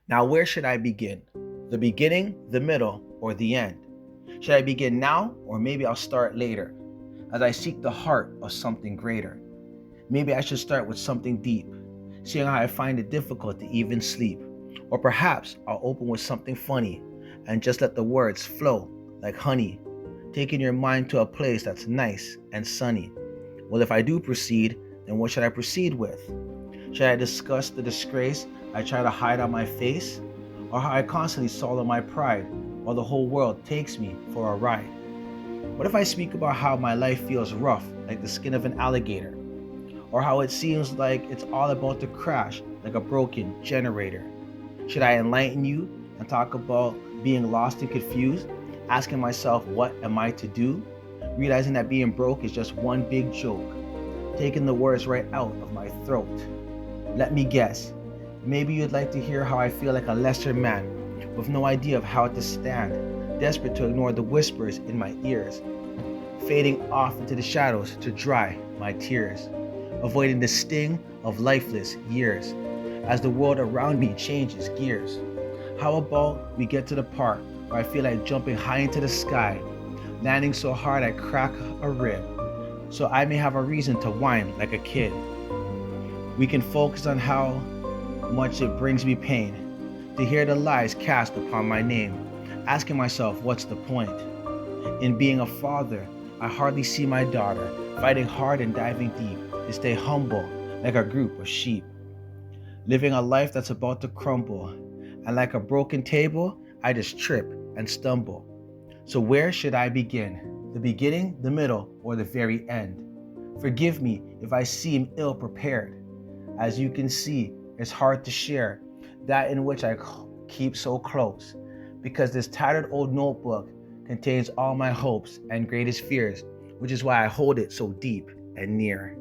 Now, where should I begin? The beginning, the middle, or the end? Should I begin now, or maybe I'll start later, as I seek the heart of something greater? Maybe I should start with something deep, seeing how I find it difficult to even sleep. Or perhaps I'll open with something funny and just let the words flow like honey, taking your mind to a place that's nice and sunny. Well, if I do proceed, then what should I proceed with? Should I discuss the disgrace I try to hide on my face? Or how I constantly swallow my pride while the whole world takes me for a ride? What if I speak about how my life feels rough like the skin of an alligator? Or how it seems like it's all about to crash like a broken generator? Should I enlighten you and talk about being lost and confused, asking myself, what am I to do? Realizing that being broke is just one big joke, taking the words right out of my throat. Let me guess, maybe you'd like to hear how I feel like a lesser man, with no idea of how to stand, desperate to ignore the whispers in my ears, fading off into the shadows to dry my tears, avoiding the sting of lifeless years, as the world around me changes gears. How about we get to the part where I feel like jumping high into the sky, landing so hard I crack a rib, so I may have a reason to whine like a kid. We can focus on how much it brings me pain to hear the lies cast upon my name, asking myself, what's the point? In being a father, I hardly see my daughter, fighting hard and diving deep to stay humble like a group of sheep, living a life that's about to crumble, and like a broken table, I just trip and stumble. So where should I begin? The beginning, the middle, or the very end? Forgive me if I seem ill prepared. As you can see, it's hard to share that in which I keep so close, because this tattered old notebook contains all my hopes and greatest fears, which is why I hold it so deep and near.